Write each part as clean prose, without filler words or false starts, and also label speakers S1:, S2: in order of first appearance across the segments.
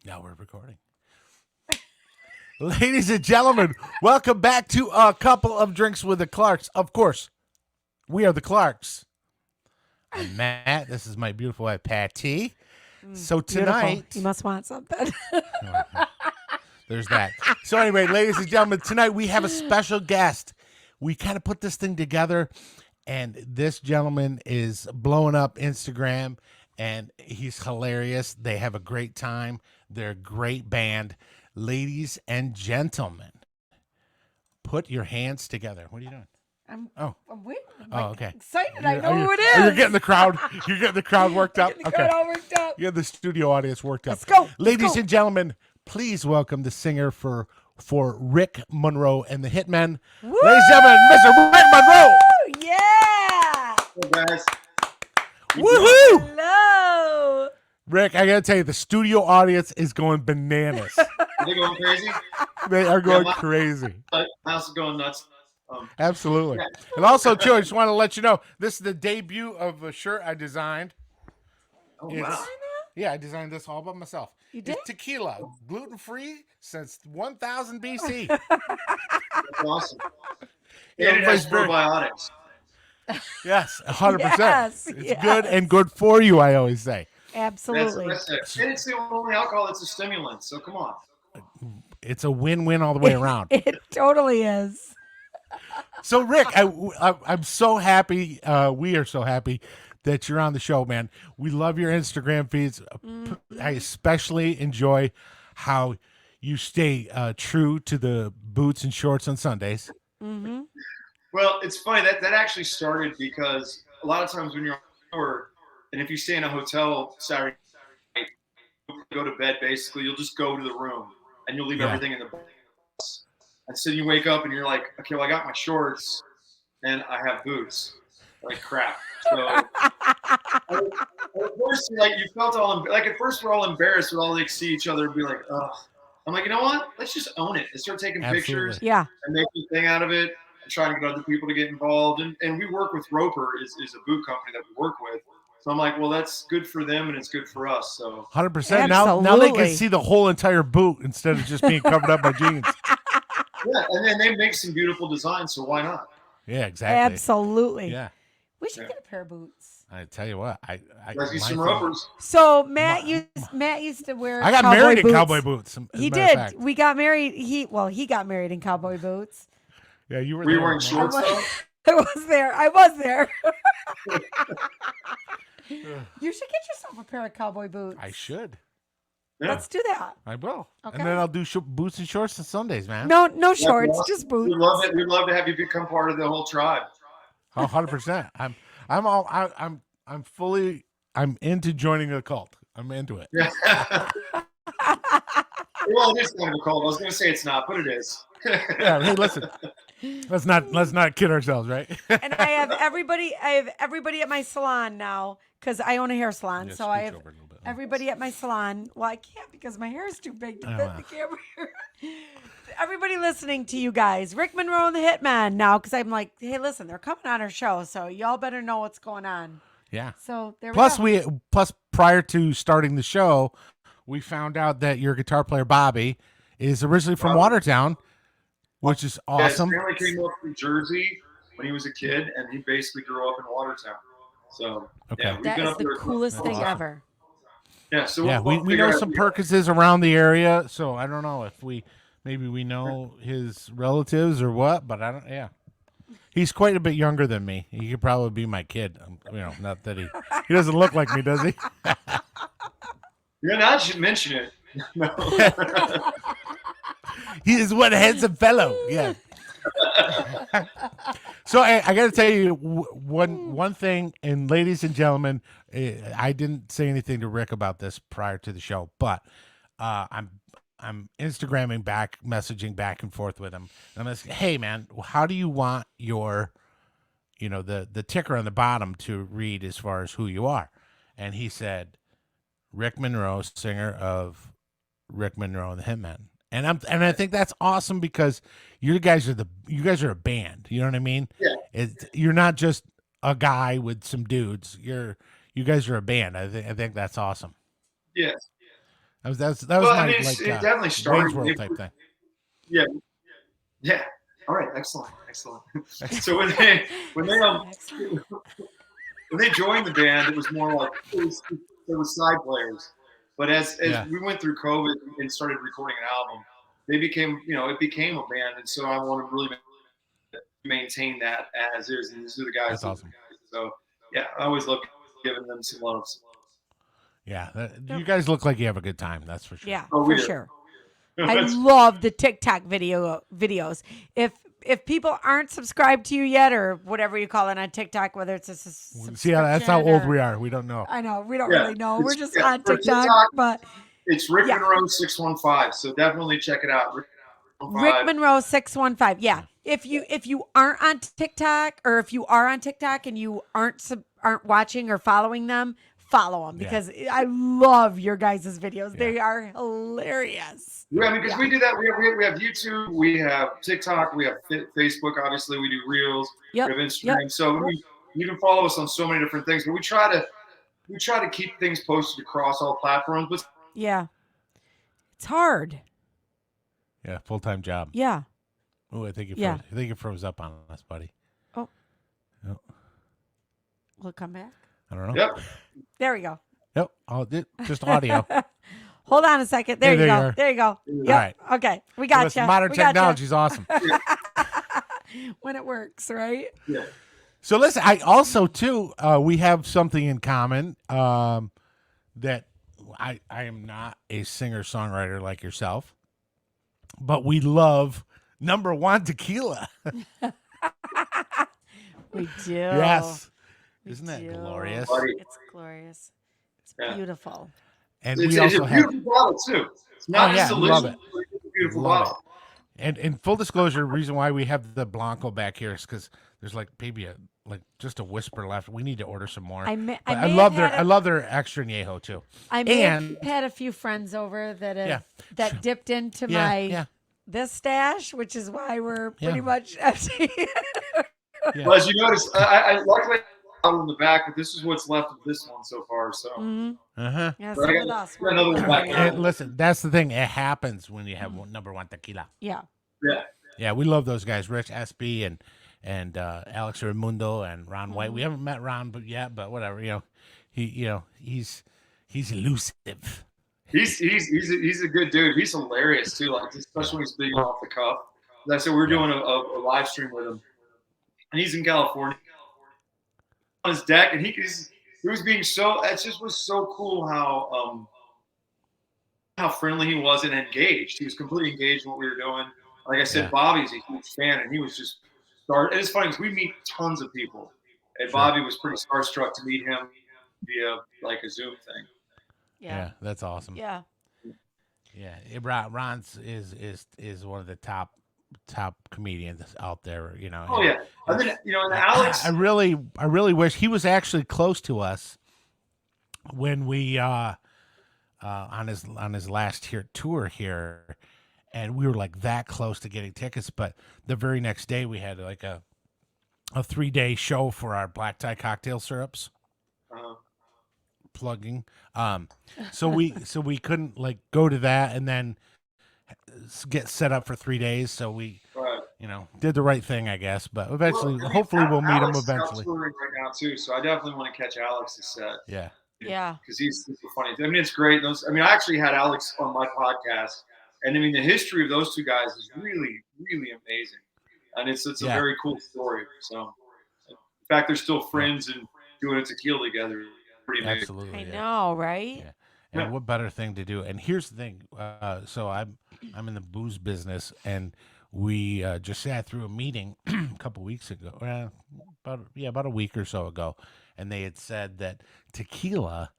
S1: Now we're recording. Ladies and gentlemen, welcome back to a couple of drinks with the Clarks. Of course, we are the Clarks. I'm Matt. This is my beautiful wife, Patty. So tonight,
S2: Beautiful. You must want something.
S1: there's that. So anyway, ladies and gentlemen, tonight we have a special guest. We kind of put this thing together, and this gentleman is blowing up Instagram, and he's hilarious. They have a great time. They're a great band. Ladies and gentlemen, put your hands together. What are you doing?
S2: I'm waiting.
S1: Okay.
S2: Excited. I know who it is.
S1: You're getting the crowd. You're getting the crowd worked up.
S2: Getting the crowd all worked up.
S1: You have the studio audience worked up.
S2: Let's go.
S1: Ladies and gentlemen, please welcome the singer for Rick Monroe and the Hitmen.
S2: Woo!
S1: Ladies and gentlemen, Mr. Rick Monroe.
S2: Yeah.
S3: Hey guys.
S1: Woohoo!
S2: Hello.
S1: Rick, I gotta tell you, the studio audience is going bananas.
S3: Are they going crazy?
S1: They are going
S3: my-
S1: crazy.
S3: House is going nuts.
S1: Absolutely. And also, too, I just want to let you know, this is the debut of a shirt I designed.
S3: Oh,
S1: It's-
S3: wow.
S1: Yeah, I designed this all by myself.
S2: You did?
S1: It's tequila, gluten-free since 1000 BC.
S3: That's awesome.
S1: Yeah,
S3: And it has
S1: everybody's very-
S3: probiotics.
S1: Yes, 100%.
S2: Yes,
S1: It's
S2: yes.
S1: good and good for you, I always say.
S2: Absolutely.
S3: That's it. And it's the only alcohol that's a stimulant, so come on.
S1: It's a win-win all the way around.
S2: It totally is.
S1: So, Rick, I'm so happy. We are so happy that you're on the show, man. We love your Instagram feeds. I especially enjoy how you stay true to the boots and shorts on Sundays.
S2: Mm-hmm.
S3: Well, it's funny that actually started because a lot of times when you're on tour, and if you stay in a hotel Saturday night, you go to bed basically, you'll just go to the room and you'll leave
S1: Yeah.
S3: everything in the box. And so you wake up and you're like, okay, well, I got my shorts and I have boots. Like crap. So at first, you felt at first we're all embarrassed. We'd all see each other and be like, ugh. I'm like, you know what? Let's just own it and start taking pictures
S2: Yeah.
S3: and make a thing out of it and trying to get other people to get involved. And we work with Roper is a boot company that we work with. So I'm like, well, that's good for them and it's good for us. So
S1: 100%. Now they can
S2: Absolutely.
S1: see the whole entire boot instead of just being covered up by jeans.
S3: yeah, and then they make some beautiful designs. So why not?
S1: Yeah, exactly.
S2: Absolutely.
S1: Yeah.
S2: We should
S3: Yeah.
S2: get a pair of boots.
S1: I tell you what,
S3: Let's get some
S1: my-
S3: Ropers.
S2: So Matt used to wear.
S1: I got
S2: cowboy
S1: married in
S2: boots.
S1: cowboy boots. as a
S2: He
S1: matter of
S2: did.
S1: fact.
S2: We got married. He got married in cowboy boots.
S1: Yeah, you were.
S3: Were you
S1: there,
S3: wearing
S1: man.
S3: shorts though?
S2: I was there. I was there. You should get yourself a pair of cowboy boots.
S1: I should.
S3: Yeah.
S2: Let's do that.
S1: I will.
S2: Okay.
S1: And then I'll do boots and shorts on Sundays, man.
S2: No shorts,
S3: well,
S2: just boots.
S3: We'd love it. We'd love to have you become part of the whole tribe.
S1: 100%. I'm into joining the cult. I'm into it.
S3: Yeah. Well, it is kind of a cult. I was going to say it's not, but it is.
S1: Yeah. Hey, listen. Let's not kid ourselves, right?
S2: And I have everybody at my salon now because I own a hair salon.
S1: Yeah,
S2: so I
S1: scooch
S2: have
S1: over a little bit.
S2: everybody at my salon. Well, I can't because my hair is too big to
S1: Oh,
S2: fit
S1: wow.
S2: the camera. Everybody listening to you guys, Rick Monroe and the Hitman now, because I'm like, hey, listen, they're coming on our show, so y'all better know what's going on.
S1: Yeah.
S2: So there
S1: Plus,
S2: we go.
S1: plus prior to starting the show, we found out that your guitar player Bobby is originally from
S3: Bobby.
S1: Watertown, which is awesome.
S3: Yeah, his family came up from Jersey when he was a kid, and he basically grew up in Watertown. So
S1: Okay.
S3: yeah, we've
S2: That
S3: been
S2: is
S3: up
S2: the
S3: there.
S2: coolest thing
S1: awesome.
S2: ever.
S3: Yeah, so
S1: Yeah,
S3: we'll
S1: we
S3: figure
S1: know
S3: out-
S1: some Perkinses around the area, so I don't know if maybe we know his relatives or what, but I don't. Yeah, he's quite a bit younger than me. He could probably be my kid. Not that he doesn't look like me, does he?
S3: Yeah, now that you mention it. No.
S1: He is one handsome fellow. Yeah. So I got to tell you one thing, and ladies and gentlemen, I didn't say anything to Rick about this prior to the show, but I'm Instagramming back, messaging back and forth with him, and I'm asking, hey man, how do you want your, the ticker on the bottom to read as far as who you are? And he said, Rick Monroe, singer of Rick Monroe and the Hitmen. And I think that's awesome because you guys are a band. You know what I mean?
S3: Yeah.
S1: You're not just a guy with some dudes. You guys are a band. I think that's awesome.
S3: Yeah.
S1: That was
S3: Well, I
S1: my
S3: mean,
S1: like
S3: it definitely started.
S1: Wayne's World type thing.
S3: Yeah, yeah. All right, excellent. So when they joined the band, it was more like it was side players. But as we went through COVID and started recording an album, they became it became a band, and so I want to really maintain that as is. And these are the guys.
S1: That's awesome.
S3: So yeah, I always love giving them some love.
S1: Yeah, you guys look like you have a good time. That's for sure.
S2: Yeah,
S3: Oh,
S2: for sure. I love the TikTok videos. If people aren't subscribed to you yet, or whatever you call it on TikTok, whether it's a
S1: See, that's how old we are. We don't know.
S2: I know we don't really know. We're just on
S3: for
S2: TikTok, but
S3: it's Rick Monroe 615. So definitely check it out.
S2: Rick Monroe 615. Yeah. If you aren't on TikTok, or if you are on TikTok and you aren't watching or following them, follow them, because I love your guys' videos. Yeah. They are hilarious.
S3: Yeah, I mean, because we do that. We have YouTube, we have TikTok, we have Facebook. Obviously, we do Reels.
S2: Yep.
S3: We have Instagram. So you can follow us on so many different things. But we try to keep things posted across all platforms. But
S2: yeah, it's hard.
S1: Yeah, full-time job.
S2: Yeah.
S1: Oh, I think you froze up on us, buddy.
S2: Oh. Yep. Will it come back?
S1: I don't know.
S3: Yep.
S2: There we go.
S1: Yep. Just audio.
S2: Hold on a second. There you go. There you go. Yep. All right. Okay. We got you.
S1: Modern technology is awesome.
S2: When it works, right?
S3: Yeah.
S1: So listen, I also too, we have something in common, that I am not a singer-songwriter like yourself, but we love Number JUAN Tequila.
S2: We do.
S1: Yes. Isn't that glorious?
S2: It's glorious. It's beautiful.
S1: And
S3: it's
S1: we also
S3: a
S1: have
S3: beautiful bottle too. It's not just delicious.
S1: Love it.
S3: It's a beautiful bottle.
S1: And in full disclosure, the reason why we have the Blanco back here is because there's like maybe just a whisper left. We need to order some more. I love their extra añejo too.
S2: I may have had a few friends over that dipped into my this stash, which is why we're pretty much empty.
S3: Well, as you notice, I luckily in the back, but this is what's left of this one so far. So,
S2: Yeah,
S3: with us. Another one back.
S1: And listen, that's the thing. It happens when you have Number JUAN Tequila.
S2: Yeah.
S1: Yeah, we love those guys, Rich SB and Alex Raimundo and Ron White. We haven't met Ron but whatever. He's elusive.
S3: He's a good dude. He's hilarious too. Like especially when he's speaking off the cuff. Like I said, we're doing a live stream with him, and he's in California on his deck, and he was being so. It just was so cool how friendly he was and engaged. He was completely engaged in what we were doing. Like I said, Bobby's a huge fan, and he was just started. And it's funny because we meet tons of people, and Bobby was pretty starstruck to meet him via like a Zoom thing.
S1: Yeah, that's awesome.
S2: Yeah.
S1: Ron's is one of the top comedians out there.
S3: Oh yeah, and then and Alex.
S1: I really wish he was actually close to us when we on his last tour here, and we were like that close to getting tickets. But the very next day we had like a 3-day show for our black tie cocktail syrups. Plugging. So we couldn't like go to that and then get set up for 3 days. So we, did the right thing, I guess. But eventually, hopefully, we'll meet him eventually.
S3: Touring right now too, so I definitely want to catch Alex's set.
S1: Yeah.
S3: Because he's super funny. I mean, it's great. I actually had Alex on my podcast, and I mean, the history of those two guys is really, really amazing, and it's a very cool story. So, in fact, they're still friends and doing a tequila together. Pretty amazing.
S1: Absolutely.
S2: I know, right?
S1: Yeah. And what better thing to do? And here's the thing. So I'm in the booze business, and we just sat through a meeting a couple weeks ago, about a week or so ago, and they had said that tequila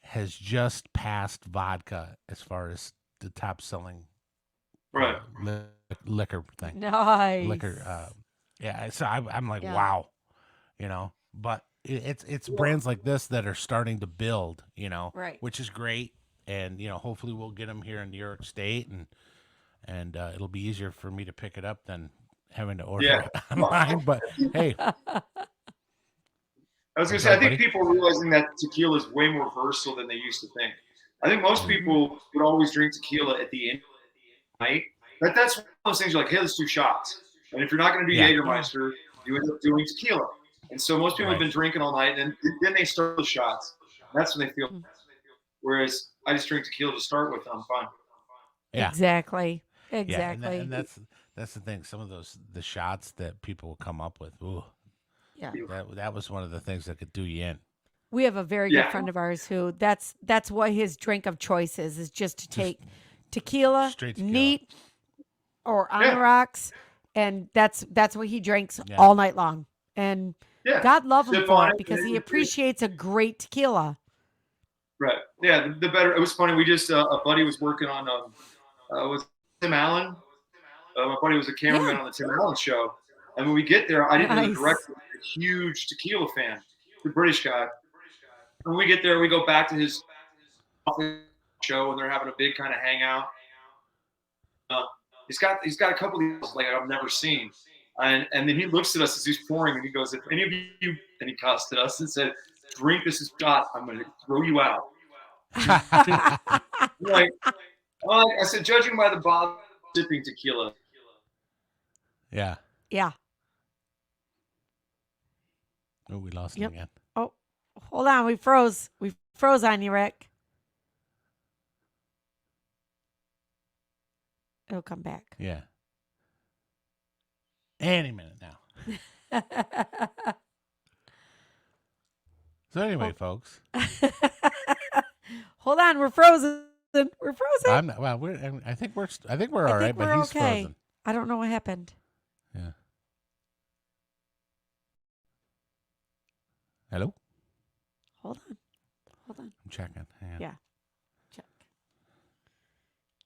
S1: has just passed vodka as far as the top selling liquor thing.
S2: Nice.
S1: Liquor. So I'm like, wow, but it's brands like this that are starting to build,
S2: right,
S1: which is great. And, hopefully we'll get them here in New York State, and it'll be easier for me to pick it up than having to order it online. But hey,
S3: I was going to say, I think people are realizing that tequila is way more versatile than they used to think. I think most people would always drink tequila at the end of the night. But that's one of those things you're like, hey, let's do shots. And if you're not going to do Jägermeister, you end up doing tequila. And so most people have been drinking all night, and then they start the shots. That's when they feel. Whereas I just drink tequila to start with, and I'm fine.
S1: Yeah.
S2: Exactly.
S1: Yeah, and that's the thing. Some of the shots that people will come up with. Ooh,
S2: Yeah.
S1: That was one of the things that could do you in.
S2: We have a very good friend of ours who that's what his drink of choice is just to take tequila,
S1: straight tequila.
S2: neat, or on the rocks, and that's what he drinks all night long. And God love him for it because he appreciates a great tequila.
S3: Right. Yeah. The better. It was funny. We just a buddy was working on was Tim Allen. My buddy was a cameraman on the Tim Allen show, and when we get there, I didn't know the director was a huge tequila fan, the British guy. When we get there, we go back to his show, and they're having a big kind of hangout. He's got a couple of these like I've never seen, and then he looks at us as he's pouring, and he goes, "If any of you," and he cussed at us and said, "Drink this shot, I'm going to throw you out." Like, I said, judging by the bottle, sipping tequila.
S1: Yeah.
S2: Yeah.
S1: Oh, we lost him again.
S2: Oh, hold on. We froze. We froze on you, Rick. It'll come back.
S1: Yeah. Any minute now. So anyway, folks.
S2: Hold on. We're frozen. We're frozen.
S1: I'm not, well, I think we're all right, but he's frozen.
S2: I don't know what happened.
S1: Yeah. Hello?
S2: Hold on.
S1: I'm checking. Hang on.
S2: Yeah.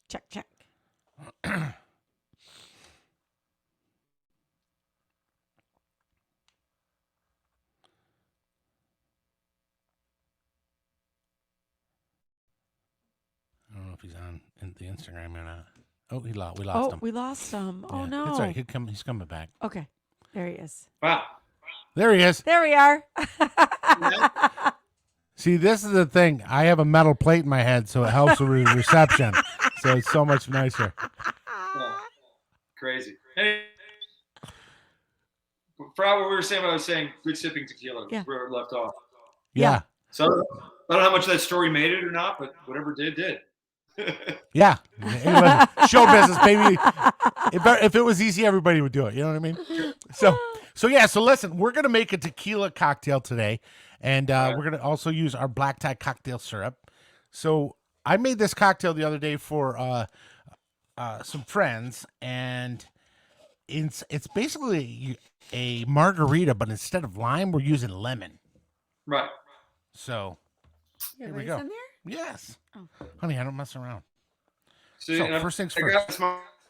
S2: Check.
S1: I don't know if he's on the Instagram or not. Oh, we lost him.
S2: We lost him. Oh, no.
S1: That's all right. He's coming back.
S2: Okay. There he is.
S3: Wow.
S1: There he is.
S2: There we are.
S1: See, this is the thing. I have a metal plate in my head, so it helps with reception. So it's so much nicer.
S3: Yeah. Crazy. Hey, forgot what we were saying, but I was saying good sipping tequila.
S2: Yeah.
S3: Where it left off.
S1: Yeah.
S3: So I don't know how much that story made it or not, but whatever did.
S1: Yeah. Anyway, show business, baby. If it was easy, everybody would do it. You know what I mean? So listen, we're going to make a tequila cocktail today, and we're going to also use our black tie cocktail syrup. So I made this cocktail the other day for some friends, and it's basically a margarita, but instead of lime, we're using lemon.
S3: Right.
S1: So here we go.
S2: In there?
S1: Yes. Oh. Honey, I don't mess around.
S3: So
S1: first things first.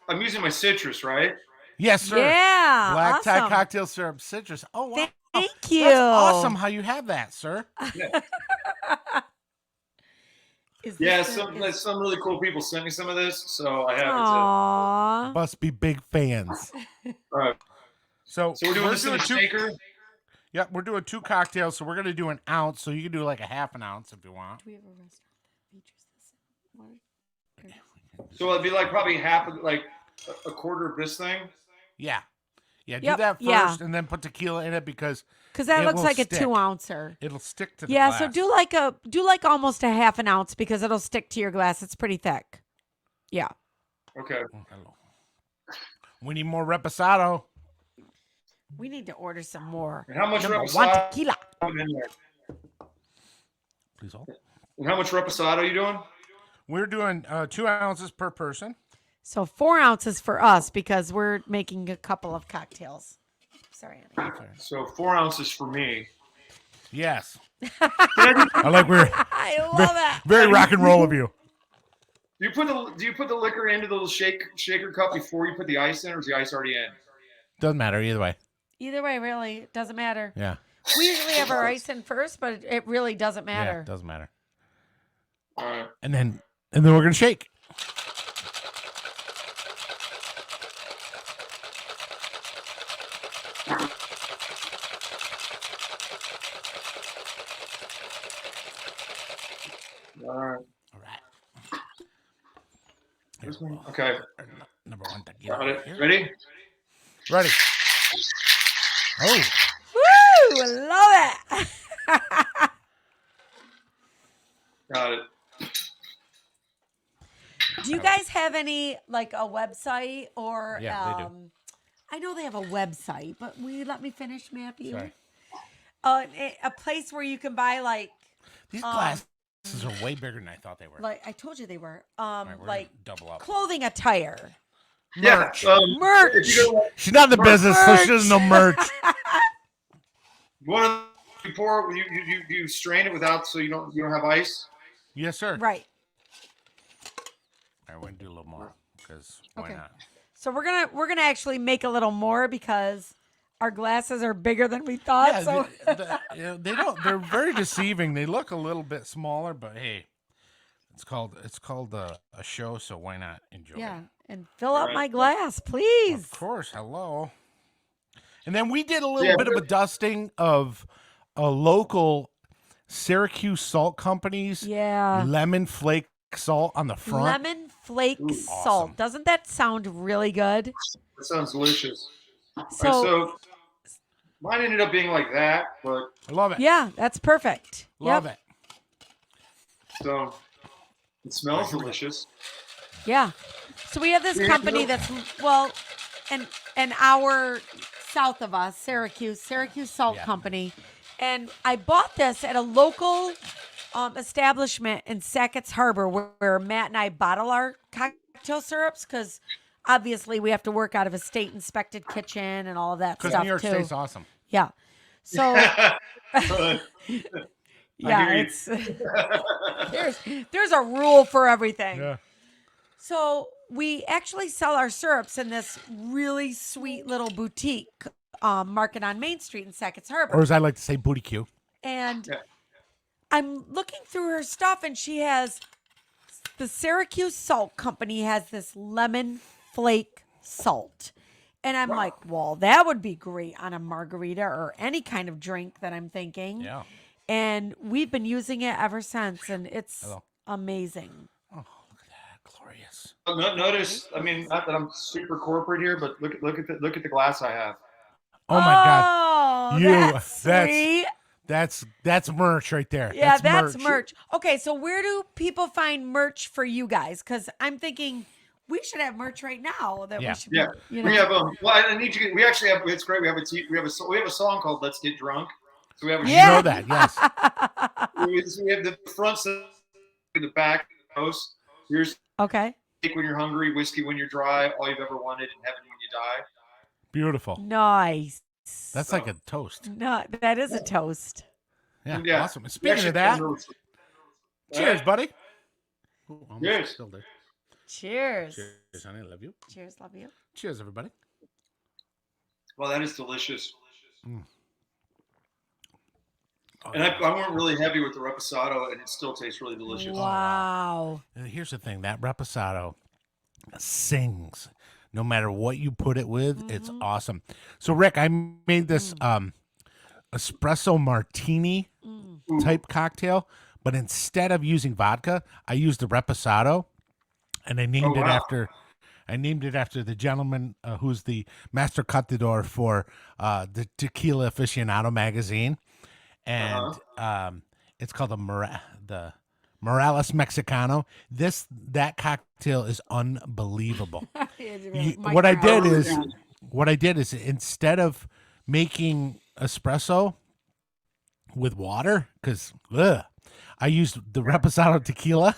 S3: I'm using my citrus, right?
S1: Yes, sir.
S2: Yeah.
S1: Black tie
S2: awesome.
S1: cocktail syrup, citrus. Oh, wow.
S2: Thank you.
S1: That's awesome how you have that, sir.
S3: Yeah. Some really cool people sent me some of this, so I have
S2: Aww.
S1: Must be big fans.
S3: All right.
S1: So
S3: we're doing this in a shaker?
S1: Yep, we're doing 2 cocktails, so we're going to do an ounce. So you can do like a half an ounce if you want.
S2: Do we have a restaurant that features this?
S3: So it'd be like probably half of like a quarter of this thing.
S1: Yeah. Yeah, do
S2: Yep,
S1: that first and then put tequila in it because
S2: that looks like
S1: stick.
S2: a 2-ouncer.
S1: It'll stick to the glass.
S2: So do like almost a half an ounce because it'll stick to your glass. It's pretty thick. Yeah.
S3: Okay.
S1: Oh, hello. We need more reposado.
S2: We need to order some more.
S3: And how much
S2: Number
S3: reposado?
S2: JUAN Tequila.
S1: Please hold.
S3: And how much reposado are you doing?
S1: We're doing 2 ounces per person.
S2: So 4 ounces for us because we're making a couple of cocktails. Sorry, honey.
S3: So 4 ounces for me.
S1: Yes. I like
S2: I love it.
S1: Very rock and roll of you.
S3: Do you put the liquor into the little shaker cup before you put the ice in, or is the ice already in?
S1: Doesn't matter either way.
S2: Either way, really, it doesn't matter.
S1: Yeah.
S2: We usually have our ice in first, but it really doesn't matter.
S1: Yeah, it doesn't matter.
S3: All right.
S1: And then we're gonna shake.
S3: All right.
S1: All right.
S3: Okay.
S1: Number one tequila.
S3: Got it.
S1: Here.
S3: Ready?
S1: Ready. Oh,
S2: Woo! Love it.
S3: Got it.
S2: Do you guys have any like a website or
S1: Yeah, they do.
S2: I know they have a website, but will you let me finish, Matthew?
S1: Sorry.
S2: A place where you can buy like
S1: These glasses are way bigger than I thought they were.
S2: like I told you they were
S1: All right, we're
S2: like
S1: gonna double up.
S2: clothing attire.
S3: Yeah.
S2: Merch.
S3: If you go,
S1: She's not in the business, so she doesn't know merch.
S3: one of you pour, you strain it without, so you don't have ice.
S1: Yes, sir.
S2: Right.
S1: All right, we're gonna do a little more because why
S2: Okay.
S1: not?
S2: So we're gonna actually make a little more because our glasses are bigger than we thought.
S1: Yeah,
S2: so
S1: they don't. They're very deceiving. They look a little bit smaller, but hey, it's called a show, so why not enjoy?
S2: yeah,
S1: it?
S2: and fill up my glass, please.
S1: Of course. Hello. And then we did a little bit of a dusting of a local Syracuse salt company's
S2: Yeah.
S1: lemon flake salt on the front.
S2: Lemon flake
S1: awesome.
S2: salt. Doesn't that sound really good?
S3: That sounds delicious.
S2: So,
S3: All right, so mine ended up being like that, but
S1: I love it.
S2: yeah, that's perfect.
S1: Love
S2: Yep.
S1: it.
S3: so it smells delicious.
S2: Yeah. So we have this company that's an hour south of us, Syracuse Salt
S1: Yeah.
S2: Company. And I bought this at a local establishment in Sackett's Harbor where Matt and I bottle our cocktail syrups because obviously we have to work out of a state inspected kitchen and all of that
S1: Because
S2: stuff
S1: New York
S2: too.
S1: State's awesome.
S2: Yeah. So yeah,
S3: hear you.
S2: it's there's a rule for everything.
S1: Yeah.
S2: So we actually sell our syrups in this really sweet little boutique market on Main Street in Sackett's Harbor.
S1: Or as I like to say, booty Q.
S2: And
S3: Yeah.
S2: I'm looking through her stuff, and she has the Syracuse Salt Company has this lemon flake salt. And I'm like, well, that would be great on a margarita or any kind of drink that I'm thinking.
S1: Yeah.
S2: And we've been using it ever since, and it's
S1: Hello.
S2: amazing.
S1: Oh, look at that. Glorious.
S3: Notice, I mean, not that I'm super corporate here, but look at the glass I have.
S1: Oh my God.
S2: Oh,
S1: You-
S2: that's
S1: that's-
S2: sweet.
S1: That's merch right there.
S2: Yeah, that's merch. Okay, so where do people find merch for you guys? Because I'm thinking we should have merch right now that
S1: Yeah.
S2: we should.
S3: Yeah,
S2: be, you know.
S3: we have well, I need you. We actually have. It's great. We have a song called "Let's Get Drunk." So we have a
S1: You
S2: Yeah.
S1: know that, yes.
S3: we have the front, the back, post. Here's
S2: Okay.
S3: steak when you're hungry, whiskey when you're dry, all you've ever wanted, and heaven when you die.
S1: Beautiful.
S2: Nice.
S1: That's like a toast.
S2: No, that is a toast.
S1: Yeah,
S3: Yeah.
S1: awesome. And speaking of that, cheers, buddy. Ooh, almost
S3: Cheers.
S1: spilled it.
S2: Cheers.
S1: Cheers, honey. Love you.
S2: Cheers. Love you.
S1: Cheers, everybody.
S3: Well, that is delicious.
S1: Oh,
S3: And I went really heavy with the reposado, and it still tastes really delicious.
S2: Wow.
S1: And here's the thing, that reposado sings no matter what you put it with. It's awesome. So Rick, I made this espresso martini type cocktail, but instead of using vodka, I used the reposado, and I named it after the gentleman who's the master catador for the Tequila Aficionado magazine, and it's called the Morales Mexicano. That cocktail is unbelievable. What I did is instead of making espresso with water, because I used the Reposado tequila.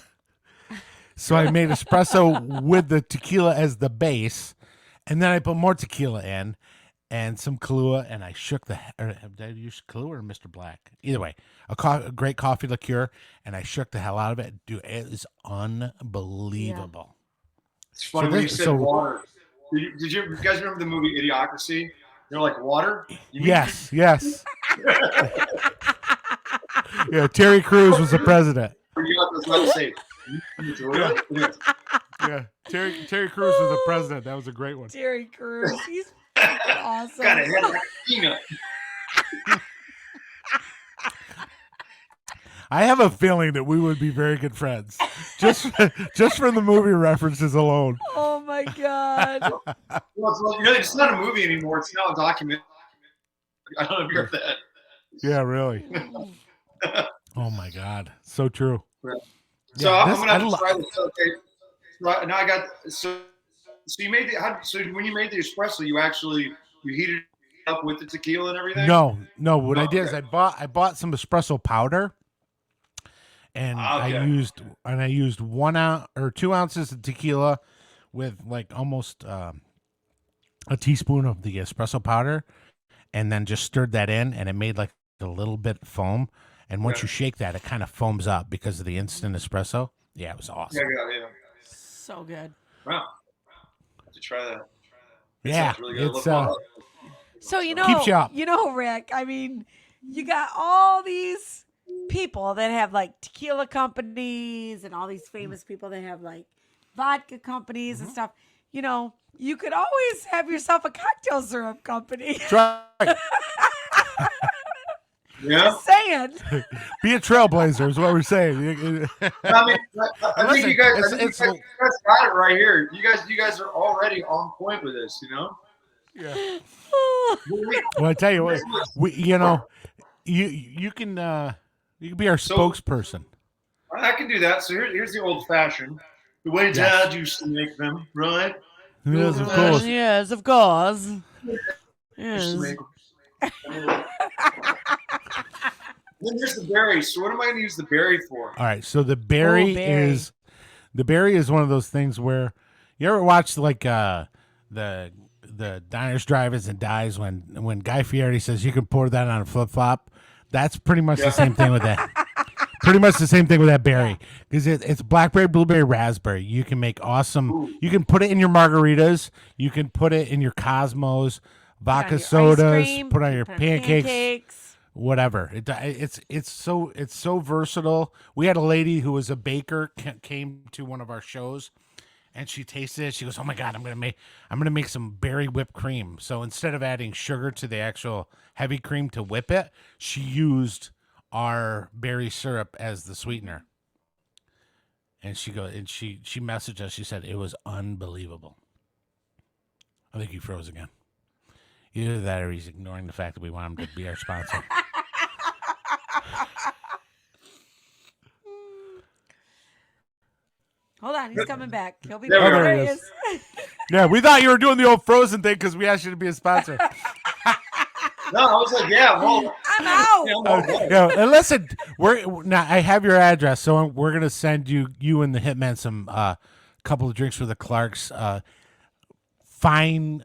S1: So I made espresso with the tequila as the base, and then I put more tequila in and some Kahlua, and I shook did I use Kahlua or Mr. Black? Either way, a great coffee liqueur, and I shook the hell out of it. Dude, it is unbelievable.
S3: It's funny when you said water. Did you guys remember the movie Idiocracy? They're like, water?
S1: Yes. Yeah, Terry Crews was the president. Yeah, Terry Crews was the president. That was a great one.
S2: Terry Crews. He's awesome.
S3: Got a head like a peanut.
S1: I have a feeling that we would be very good friends. just for the movie references alone.
S2: Oh my God.
S3: Well, it's not a movie anymore. It's now a documentary. I don't know if you heard that.
S1: Yeah, really. Oh my God, so true.
S3: So
S1: Yeah,
S3: I'm gonna have to try this. Okay. So now I got so you made so when you made the espresso, you heated it up with the tequila and everything.
S1: No. What I did is I bought some espresso powder, and I used 1 ounce or 2 ounces of tequila with like almost a teaspoon of the espresso powder, and then just stirred that in, and it made like a little bit of foam. And once you shake that, it kind of foams up because of the instant espresso. Yeah, it was awesome.
S3: Yeah.
S2: So good.
S3: Wow. I have to try that.
S1: Yeah,
S3: really good.
S1: it's
S2: So
S1: keeps you up.
S2: Rick, I mean, you got all these people that have like tequila companies and all these famous people that have like vodka companies and stuff. You could always have yourself a cocktail syrup company.
S1: Try.
S3: Yeah.
S2: Just saying.
S1: Be a trailblazer is what we're saying.
S3: I mean, I think you guys got it right here. You guys are already on point with this,
S1: Yeah. Well, I tell you what, you can be our spokesperson.
S3: I can do that. So here's the old fashioned, the way Dad used to make them, right?
S1: Yes, of course.
S2: Yes, of course. Yes.
S3: Then there's the berry. So what am I going to use the berry for?
S1: All right. So the berry is one of those things where you ever watch like the Diners, Drive-Ins, and Dives when Guy Fieri says you can pour that on a flip flop. That's pretty much the same thing with that. Pretty much the same thing with that berry because it's blackberry, blueberry, raspberry. You can make awesome.
S3: Ooh.
S1: You can put it in your margaritas. You can put it in your Cosmos, vodka sodas. Put on your pancakes. Whatever. It's so versatile. We had a lady who was a baker came to one of our shows, and she tasted it. She goes, "Oh my God, I'm gonna make some berry whipped cream." So instead of adding sugar to the actual heavy cream to whip it, she used our berry syrup as the sweetener. And she messaged us. She said it was unbelievable. I think he froze again. Either that or he's ignoring the fact that we want him to be our sponsor.
S2: Hold on, he's coming back. He'll be
S3: There
S2: back.
S3: we go.
S2: There he is.
S1: Yeah, we thought you were doing the old frozen thing because we asked you to be a sponsor.
S3: No, I was like, yeah, well,
S2: I'm out.
S1: Yeah, and listen, now I have your address, so we're gonna send you and the Hitman some couple of drinks for the Clarks. Fine,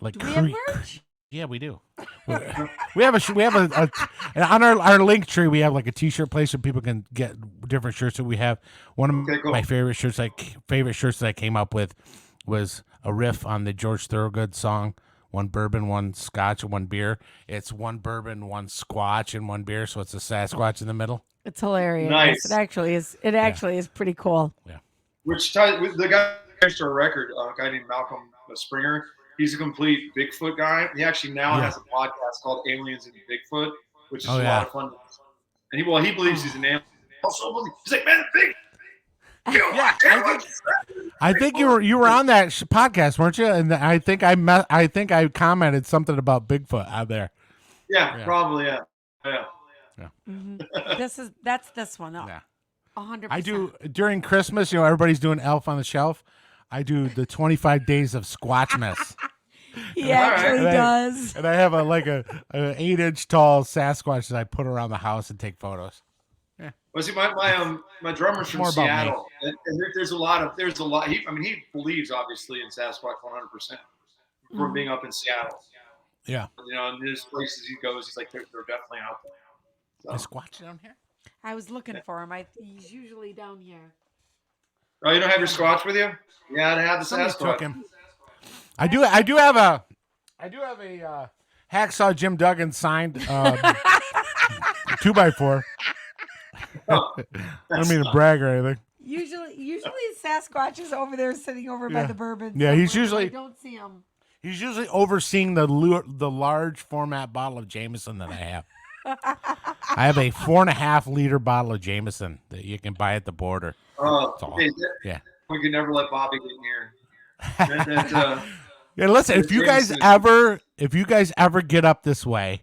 S1: like
S2: Do we have merch?
S1: Yeah, we do. We have a on our link tree. We have like a T-shirt place so people can get different shirts. So we have one of my favorite shirts. That I came up with was a riff on the George Thorogood song. 1 bourbon, 1 scotch, and 1 beer. It's 1 bourbon, 1 squatch, and 1 beer. So it's a Sasquatch in the middle.
S2: It's hilarious.
S3: Nice.
S2: It actually is. It actually is pretty cool.
S1: Yeah.
S3: Which the guy who to our record, a guy named Malcolm Springer. He's a complete Bigfoot guy. He actually now has a podcast called Aliens and Bigfoot, which is a lot of fun. And he believes he's an alien. Also, he's like, man, big.
S1: Yeah, I think you were on that podcast, weren't you? And I think I commented something about Bigfoot out there.
S3: Yeah, probably, yeah.
S2: Mm-hmm. That's this one though.
S1: Yeah.
S2: 100%.
S1: I do during Christmas. Everybody's doing Elf on the Shelf. I do the 25 days of Squatchmas.
S2: He actually does.
S1: And I have an 8-inch tall Sasquatch that I put around the house and take photos. Yeah.
S3: Well, see, my drummer's from Seattle, and there's a lot. He believes obviously in Sasquatch 100% from being up in Seattle.
S1: Yeah.
S3: And there's places he goes, he's like, they're definitely out there.
S1: Is Squatch down here?
S2: I was looking for him. He's usually down here.
S3: Oh, you don't have your Squatch with you? Yeah, I have the
S1: Somebody
S3: Sasquatch.
S1: took him. I do have a Hacksaw Jim Duggan signed 2x4. I don't mean to brag or anything.
S2: Usually Sasquatch is over there sitting over by the bourbon.
S1: Yeah, he's usually.
S2: I don't see him.
S1: He's usually overseeing the large format bottle of Jameson that I have. I have a 4.5 liter bottle of Jameson that you can buy at the border.
S3: Oh,
S1: That's all.
S3: hey,
S1: Yeah.
S3: we could never let Bobby get near. That,
S1: Yeah, listen,
S3: the
S1: if you guys ever get up this way,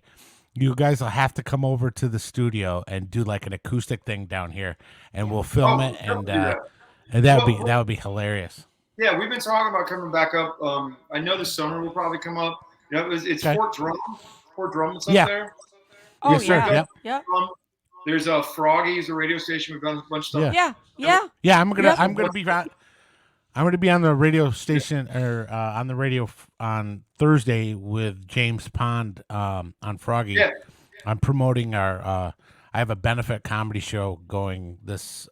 S1: you guys will have to come over to the studio and do like an acoustic thing down here, and we'll film it, and that would be hilarious.
S3: Yeah, we've been talking about coming back up. I know the summer will probably come up. You know, it's
S1: Okay.
S3: Fort Drum that's up there.
S2: Oh,
S1: Yes, sir.
S2: yeah.
S1: Yep.
S3: There's Froggy's, a radio station. We've done a bunch of stuff.
S1: Yeah. I'm gonna be on the radio station or on the radio on Thursday with James Pond on Froggy.
S3: Yeah.
S1: I'm promoting our. I have a benefit comedy show going this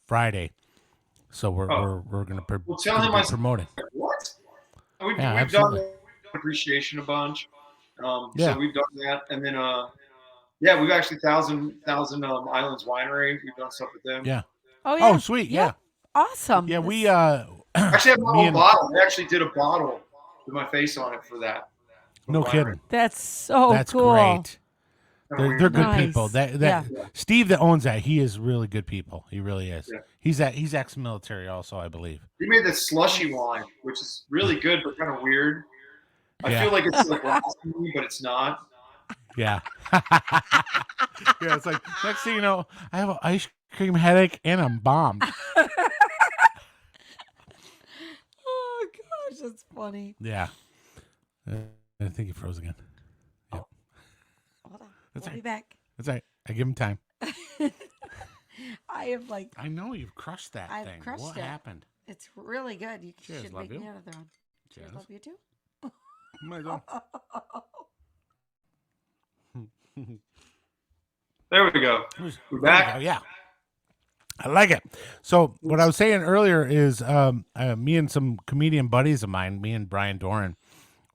S1: Friday, so we're gonna
S3: tell him I
S1: promoting.
S3: What? We've
S1: absolutely.
S3: done appreciation a bunch.
S1: Yeah.
S3: So we've done that, and then we've actually Thousand Islands Winery. We've done stuff with them.
S1: Yeah.
S2: Oh, yeah.
S1: Oh, sweet. Yeah.
S2: Awesome.
S1: Yeah, we
S3: actually have my own bottle. They actually did a bottle with my face on it for that.
S1: No kidding.
S2: That's
S1: That's
S2: cool.
S1: great. They're good
S2: Nice.
S1: people. Steve that owns that, he is really good people. He really is. Yeah. He's ex-military also, I believe.
S3: He made this slushy wine, which is really good but kind of weird. I feel like it's like blasphemy, but it's not.
S1: Yeah. Yeah, it's like next thing you know, I have an ice cream headache and I'm bombed.
S2: Oh gosh, that's funny.
S1: Yeah. I think he froze again. Yep.
S2: Hold on.
S1: That's
S2: We'll
S1: right.
S2: be back.
S1: That's all right. I give him time.
S2: I have
S1: I know you've crushed that
S2: I've
S1: thing.
S2: crushed
S1: What
S2: it.
S1: happened?
S2: It's really good. You
S1: Cheers,
S2: should
S1: love
S2: make
S1: you.
S2: me another one. Cheers, love you too.
S1: Might as well.
S3: There we go. We're back.
S1: Yeah. I like it. So what I was saying earlier is me and some comedian buddies of mine, me and Brian Doran,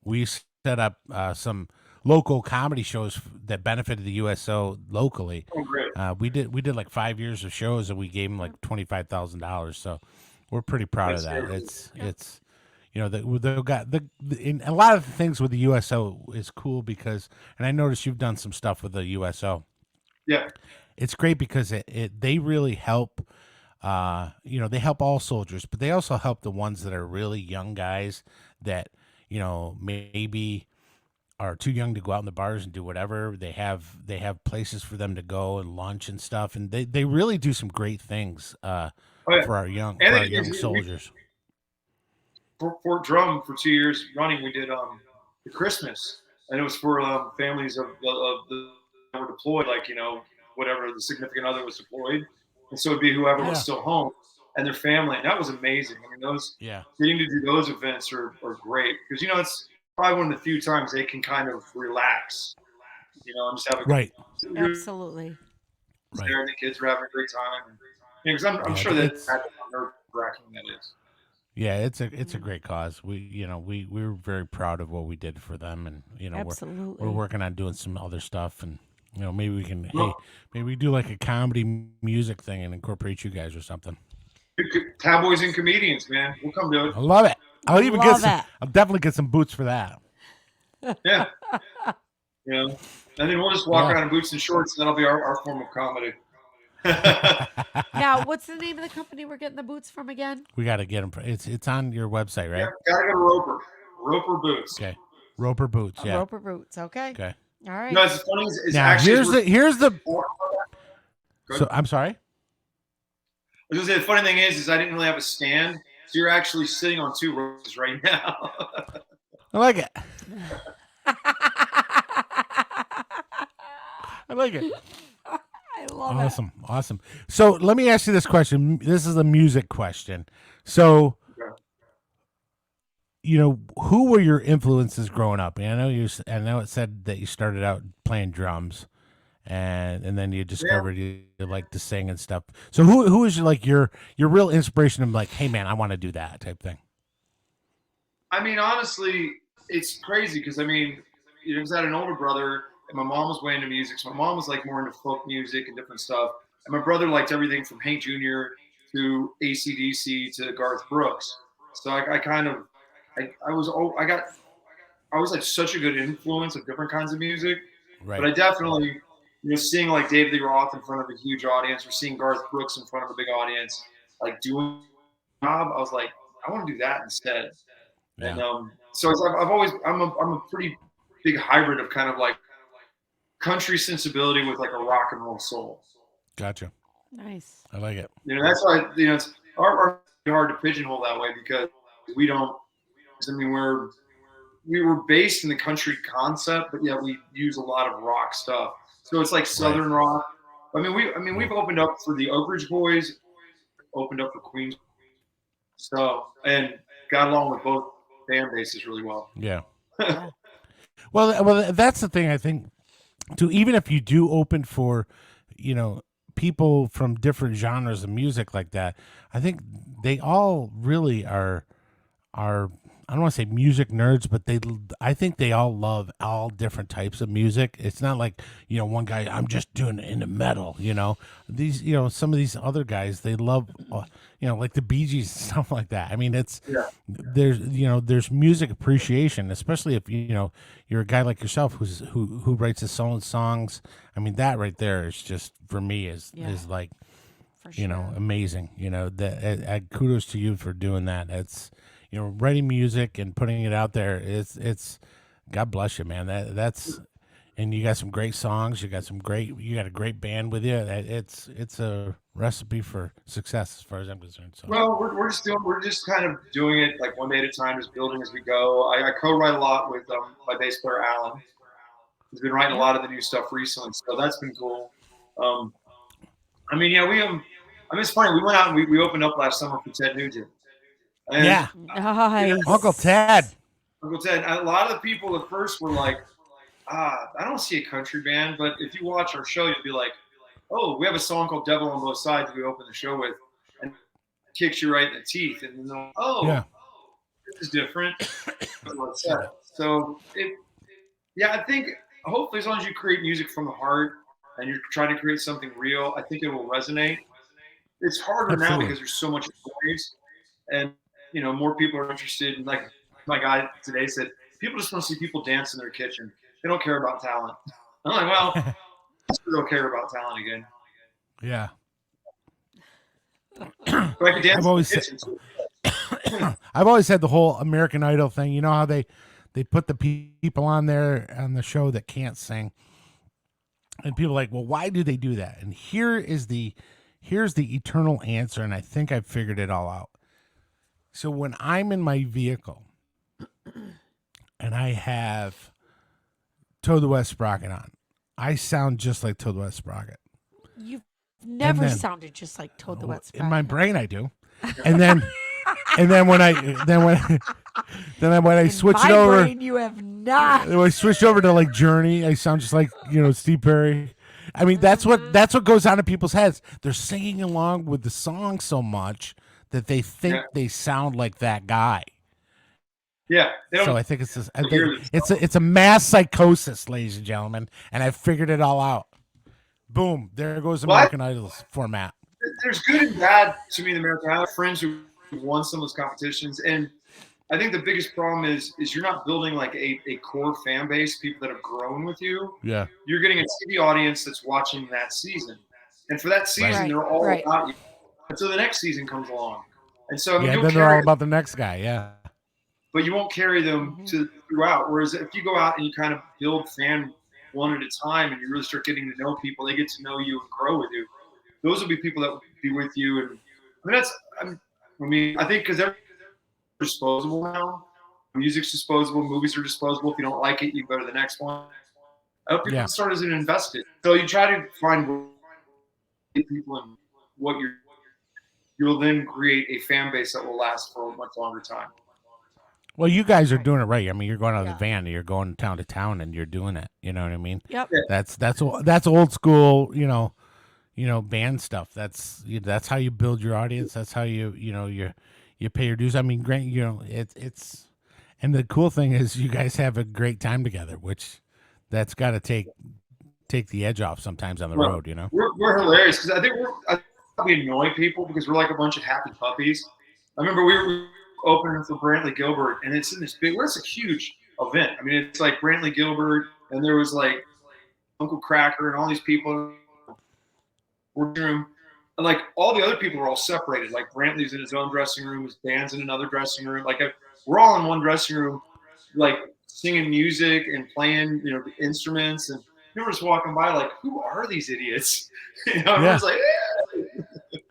S1: we set up some local comedy shows that benefited the USO locally.
S3: Oh, great.
S1: We did like 5 years of shows and we gave them like $25,000. So we're pretty proud of that. It's they've got in a lot of the things with the USO is cool because, and I noticed you've done some stuff with the USO.
S3: Yeah.
S1: It's great because they really help. They help all soldiers, but they also help the ones that are really young guys that maybe are too young to go out in the bars and do whatever. They have places for them to go and lunch and stuff, and they really do some great things for our young soldiers.
S3: Fort Drum for 2 years running, we did the Christmas, and it was for families of the that were deployed, like whatever the significant other was deployed, and so it'd be whoever was still home and their family, and that was amazing. I mean, getting to do those events are great because it's probably one of the few times they can kind of relax, and just have a
S1: right.
S2: Absolutely.
S1: Right.
S3: And the kids were having a great time, because I'm sure that's nerve-wracking that is.
S1: Yeah, it's a great cause. We're very proud of what we did for them, and we're working on doing some other stuff, and maybe we can maybe we do like a comedy music thing and incorporate you guys or something.
S3: Cowboys and comedians, man, we'll come do it.
S1: I love it. I'll definitely get some boots for that.
S3: Yeah, and then we'll just walk around in boots and shorts, and that'll be our form of comedy.
S2: Now, what's the name of the company we're getting the boots from again?
S1: We got to get them. It's on your website, right?
S3: Yeah, gotta go Roper Boots.
S1: Okay, Roper Boots. Yeah,
S2: Roper Boots. Okay.
S1: All
S2: right.
S3: No, it's funny. It's
S1: now
S3: actually
S1: here's the. So I'm sorry.
S3: I was gonna say the funny thing is I didn't really have a stand, so you're actually sitting on two roses right now.
S1: I like it. I like it.
S2: I love it.
S1: Awesome. So let me ask you this question. This is a music question. So, who were your influences growing up? I know it said that you started out playing drums, and then you discovered you like to sing and stuff. So who is like your real inspiration of like, hey man, I want to do that type thing?
S3: I mean, honestly, it's crazy because I had an older brother. And my mom was way into music. So my mom was like more into folk music and different stuff. And my brother liked everything from Hank Jr. to AC/DC to Garth Brooks. So I was like such a good influence of different kinds of music.
S1: Right.
S3: But I definitely, seeing like David Lee Roth in front of a huge audience, or seeing Garth Brooks in front of a big audience, like doing a job, I was like, I want to do that instead.
S1: Yeah.
S3: And so I've always, I'm a pretty big hybrid of kind of like country sensibility with like a rock and roll soul.
S1: Gotcha.
S2: Nice.
S1: I like it.
S3: That's why, it's hard to pigeonhole that way, because we don't, I mean, we were based in the country concept, but yet we use a lot of rock stuff. So it's like Southern rock. I mean, we've opened up for the Oak Ridge Boys, opened up for Queens, so, and got along with both fan bases really well.
S1: Yeah. Well, that's the thing, I think, too. Even if you do open for, people from different genres of music like that, I think they all really are I don't want to say music nerds, but I think they all love all different types of music. It's not like, one guy, I'm just doing it into metal, these, some of these other guys, they love, like the Bee Gees and stuff like that. I mean, there's music appreciation, especially if, you're a guy like yourself who writes his own songs. I mean, that right there is just, for me, is like, amazing, that kudos to you for doing that. It's, writing music and putting it out there. It's God bless you, man. That's, and you got some great songs. You got a great band with you. It's a recipe for success as far as I'm concerned. So.
S3: Well, we're just kind of doing it like one day at a time, just building as we go. I co-write a lot with my bass player Alan. He's been writing a lot of the new stuff recently, so that's been cool. I mean, it's funny. We went out and we opened up last summer for Ted Nugent. And,
S2: nice.
S1: Uncle Ted.
S3: A lot of the people at first were like, I don't see a country band, but if you watch our show, you'll be like, oh, we have a song called Devil on Both Sides we open the show with, and it kicks you right in the teeth. And then they're like, this is different. So, I think hopefully as long as you create music from the heart and you're trying to create something real, I think it will resonate. It's harder now because there's so much noise, and more people are interested in, like my guy today said, people just want to see people dance in their kitchen. They don't care about talent. I'm like, well, I still don't care about talent again.
S1: Yeah.
S3: But I can dance in the kitchen too.
S1: I've always had the whole American Idol thing. You know how they put the people on there on the show that can't sing, and people are like, well, why do they do that? And here's the eternal answer, and I think I've figured it all out. So when I'm in my vehicle and I have Toad the Wet Sprocket on, I sound just like Toad the Wet Sprocket.
S2: You've never sounded just like Toad the Wet Sprocket.
S1: In my brain, I do. And then when I switch it over,
S2: brain, you have not.
S1: When I switch over to like Journey, I sound just like Steve Perry. I mean, that's what goes on in people's heads. They're singing along with the song so much that they think they sound like that guy.
S3: Yeah.
S1: So I think it's a mass psychosis, ladies and gentlemen, and I've figured it all out. Boom! There goes American Idol's format.
S3: There's good and bad to me in American Idol. I have friends who won some of those competitions, and I think the biggest problem is you're not building like a core fan base, people that have grown with you.
S1: Yeah.
S3: You're getting a TV audience that's watching that season, and for that season, they're all about you until the next season comes along. And so
S1: then they're all about the next guy. Yeah.
S3: But you won't carry them throughout. Whereas if you go out and you kind of build fan one at a time, and you really start getting to know people, they get to know you and grow with you. Those will be people that will be with you. And I think because everything's disposable now. Music's disposable. Movies are disposable. If you don't like it, you go to the next one. I hope people start as an invested. So you try to find people and what you'll then create a fan base that will last for a much longer time.
S1: Well, you guys are doing it right. I mean, you're going out of the van, and you're going town to town, and you're doing it. You know what I mean?
S2: Yep.
S1: That's old school. Band stuff. That's how you build your audience. That's how you pay your dues. I mean, it's and the cool thing is you guys have a great time together, which that's got to take the edge off sometimes on the road.
S3: We're hilarious because I think we annoy people because we're like a bunch of happy puppies. I remember we were opening for Brantley Gilbert, and it's in this big. It's a huge event. I mean, it's like Brantley Gilbert, and there was like Uncle Cracker, and all these people were in the room. And like all the other people were all separated. Like Brantley's in his own dressing room, his band's in another dressing room. Like we're all in one dressing room, like singing music and playing, you know, the instruments. And we were just walking by, like, who are these idiots? You know, everyone's like,